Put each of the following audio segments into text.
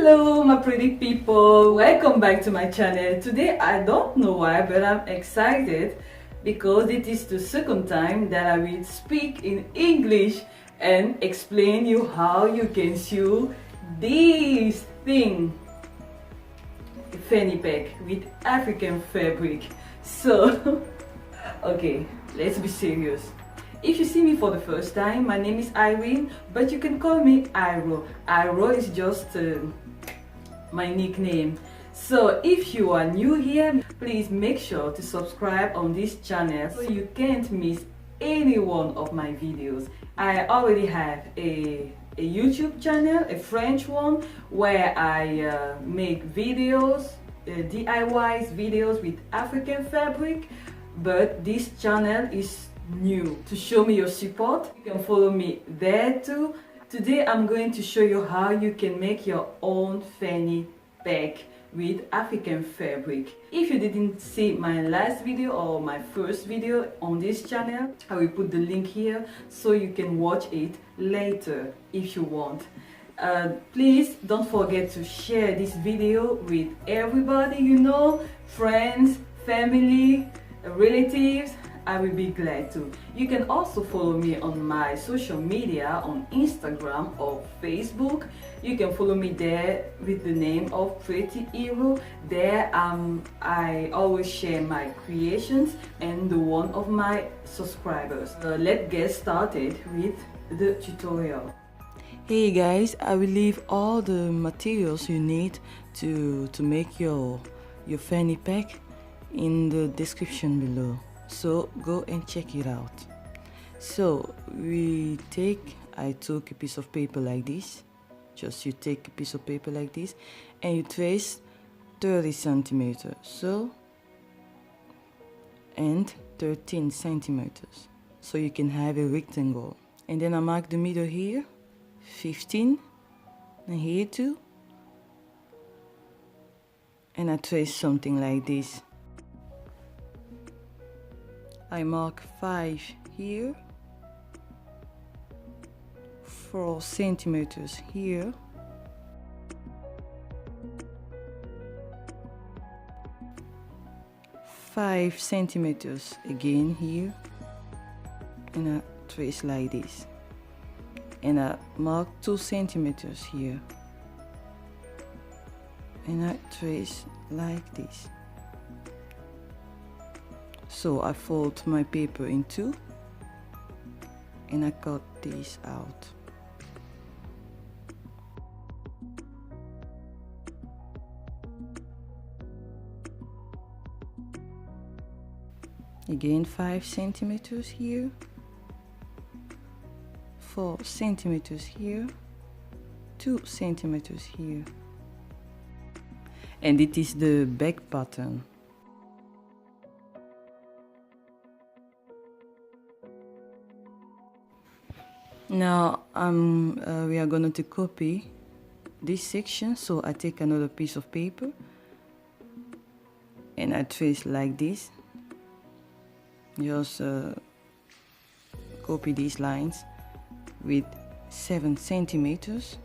Hello my pretty people, welcome back to my channel. Today I don't know why, but I'm excited because it is the second time that I will speak in English and explain you how you can sew this thing, fanny pack with African fabric. So okay, let's be serious. If you see me for the first time, my name is Irene, but you can call me Iro. Iro is just my nickname. So if you are new here, please make sure to subscribe on this channel so you can't miss any one of my videos. I already have a YouTube channel, a French one, where I make videos, DIYs videos with African fabric, but this channel is new. To show me your support, you can follow me there too. Today I'm going to show you how you can make your own fanny pack with African fabric. If you didn't see my last video or my first video on this channel, I will put the link here so you can watch it later if you want. Please don't forget to share this video with everybody you know, friends, family, relatives. I will be glad to. You can also follow me on my social media on Instagram or Facebook. You can follow me there with the name of Pretty Hero. There I always share my creations and the one of my subscribers. Let's get started with the tutorial. Hey guys, I will leave all the materials you need to make your fanny pack in the description below. So go and check it out. So I took a piece of paper like this. Just you take a piece of paper like this and you trace 30 centimeters. So, and 13 centimeters. So you can have a rectangle. And then I mark the middle here, 15, and here too. And I trace something like this. I mark 5 here, 4 centimeters here, 5 centimeters again here, and I trace like this, and I mark 2 centimeters here, and I trace like this. So I fold my paper in two and I cut this out. Again 5 centimeters here, 4 centimeters here, 2 centimeters here. And it is the back pattern. Now we are going to copy this section, so I take another piece of paper and I trace like this. Just copy these lines with 7 centimeters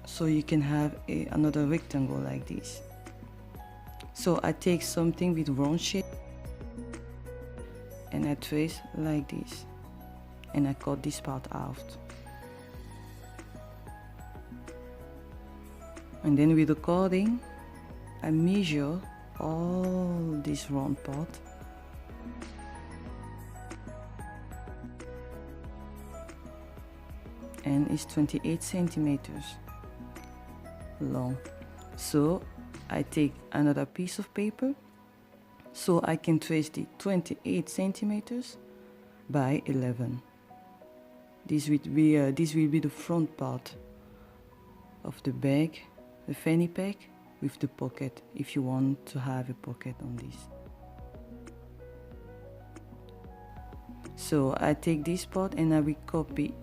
so you can have another rectangle like this. So I take something with round shape and I trace like this and I cut this part out. And then with the cutting I measure all this round part and it's 28 centimeters long. So I take another piece of paper so I can trace the 28 centimeters by 11. This will be the front part of the bag, the fanny pack, with the pocket, if you want to have a pocket on this. So I take this part and I will copy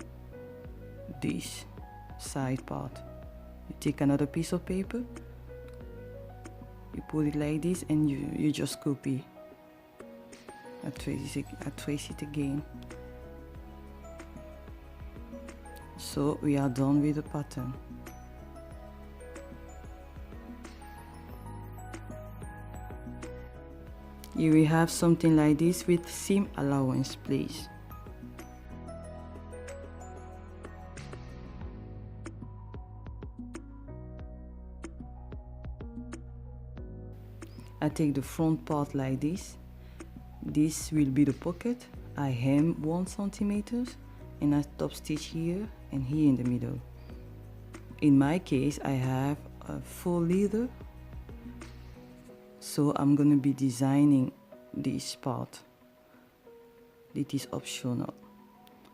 this side part. You take another piece of paper, you put it like this and you just copy. I trace it again. So we are done with the pattern. Here we have something like this with seam allowance, please. I take the front part like this. This will be the pocket. I hem 1 centimeter and I top stitch here and here in the middle. In my case, I have a full leather, so I'm gonna be designing this part. It is optional.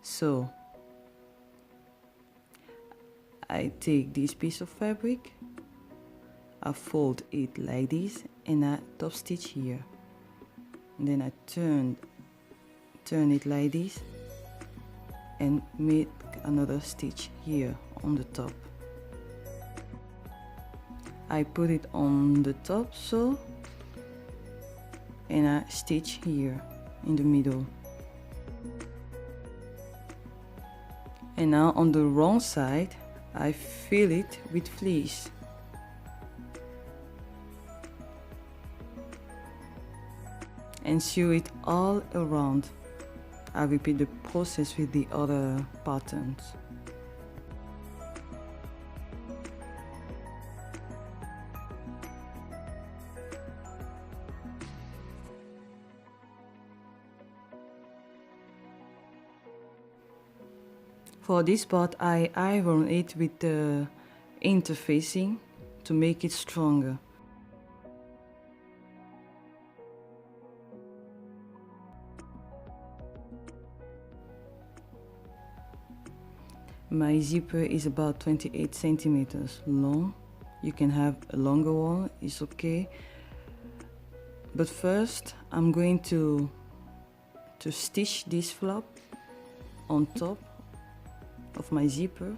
So I take this piece of fabric, I fold it like this and I top stitch here. And then I turn it like this and make another stitch here on the top. I put it on the top so, and I stitch here in the middle. And now on the wrong side I fill it with fleece. And sew it all around. I repeat the process with the other patterns. For this part I iron it with the interfacing to make it stronger. My zipper is about 28 centimeters long. You can have a longer one, it's okay. But first I'm going to stitch this flap on top of my zipper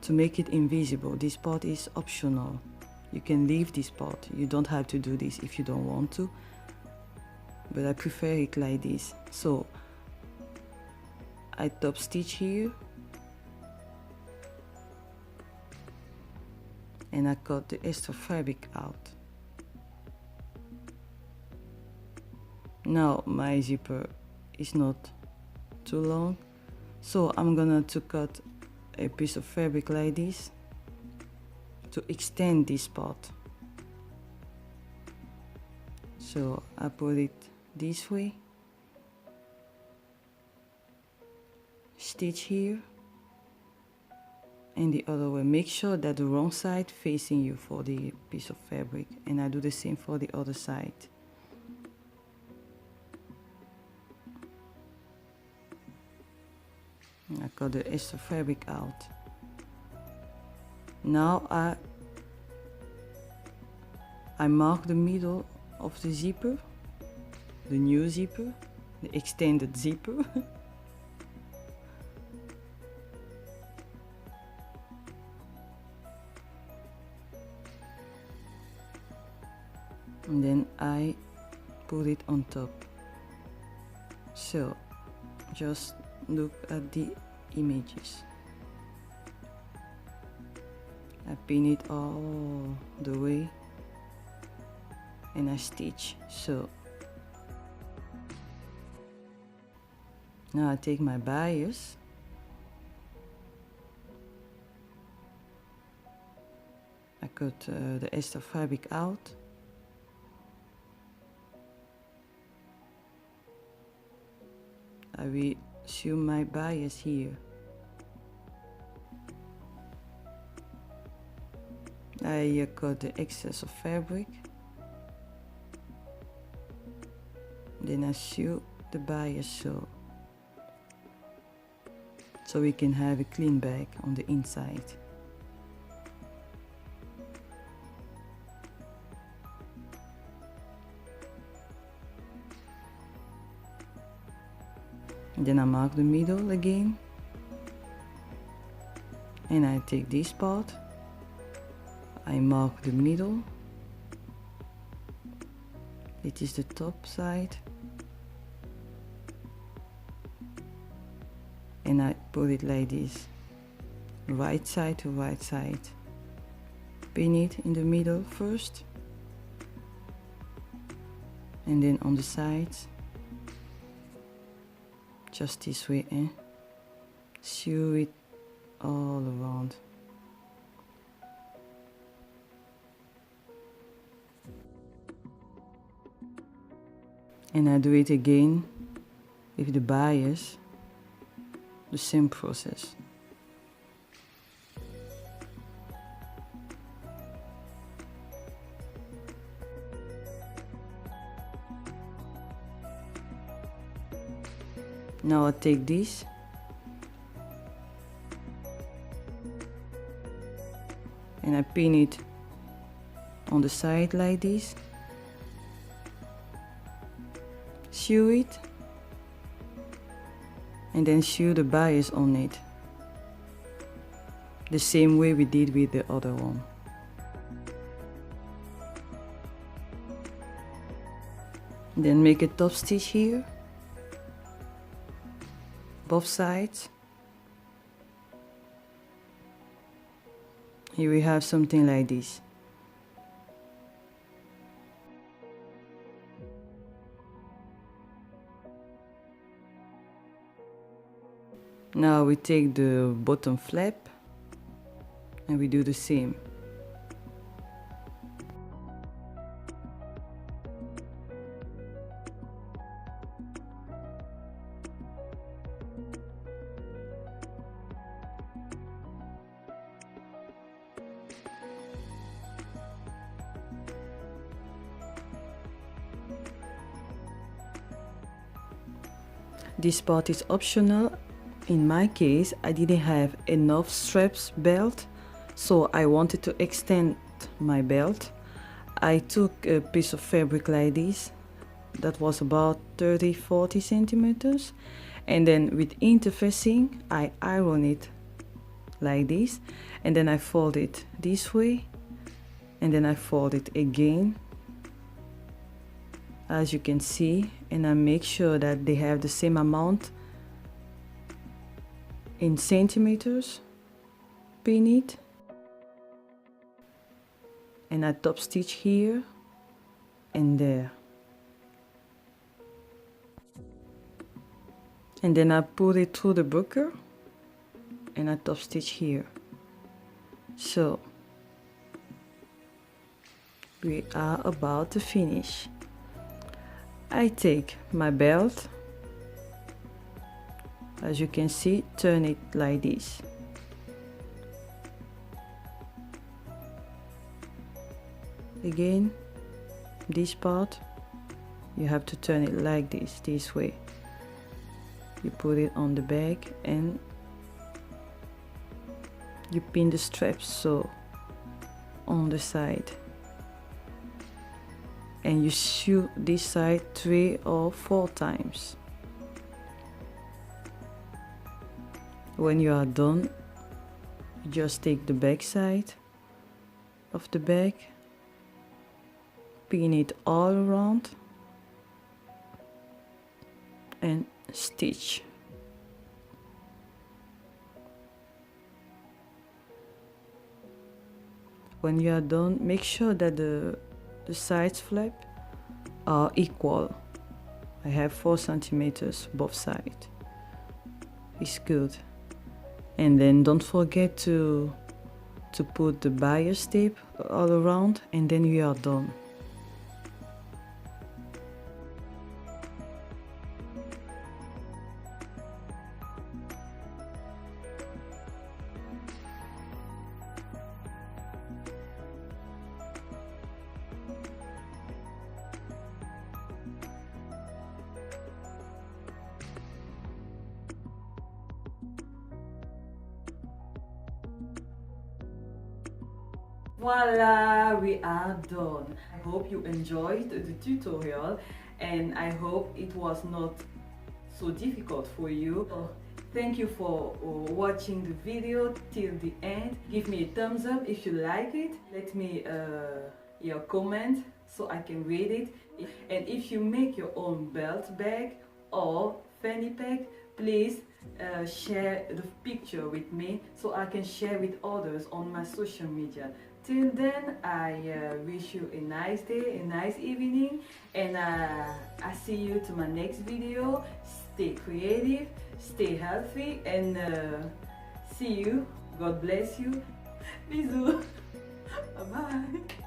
to make it invisible. This part is optional. You can leave this part. You don't have to do this if you don't want to. But I prefer it like this. So I top stitch here. And I cut the extra fabric out. Now my zipper is not too long, so I'm gonna cut a piece of fabric like this to extend this part. So I put it this way, stitch here, and the other way. Make sure that the wrong side facing you for the piece of fabric, and I do the same for the other side. I cut the extra fabric out. Now I mark the middle of the zipper, the new zipper, the extended zipper. And then I put it on top. So just look at the images. I pin it all the way and I stitch. So now I take my bias, I cut the extra fabric out. I will sew my bias here. I cut the excess of fabric. Then I sew the bias so we can have a clean bag on the inside. Then I mark the middle again, and I take this part, I mark the middle, it is the top side, and I put it like this, right side to right side. Pin it in the middle first, and then on the sides, just this way, sew it all around. And I do it again with the bias, the same process. Now I take this and I pin it on the side like this, sew it, and then sew the bias on it, the same way we did with the other one. Then make a top stitch here, both sides. Here we have something like this. Now we take the bottom flap and we do the same. This part is optional. In my case, I didn't have enough straps belt, so I wanted to extend my belt. I took a piece of fabric like this, that was about 30-40 centimeters, and then with interfacing, I iron it like this, and then I fold it this way, and then I fold it again, as you can see, and I make sure that they have the same amount in centimeters. Pin it, and I top stitch here and there, and then I put it through the buckle and I top stitch here. So we are about to finish. I take my belt, as you can see, turn it like this. Again, this part, you have to turn it like this way. You put it on the back and you pin the straps so on the side. And you sew this side 3 or 4 times. When you are done, you just take the back side of the bag, pin it all around and stitch. When you are done, make sure that the sides flap are equal. I have 4 centimeters both sides. It's good. And then don't forget to put the bias tape all around, and then you are done. Voila, we are done. I hope you enjoyed the tutorial and I hope it was not so difficult for you. So, thank you for watching the video till the end. Give me a thumbs up if you like it. Let me your comment so I can read it. And if you make your own belt bag or fanny pack, please share the picture with me so I can share with others on my social media. Till then, I wish you a nice day, a nice evening, and I see you to my next video. Stay creative, stay healthy, and see you. God bless you. Bisous. Bye bye.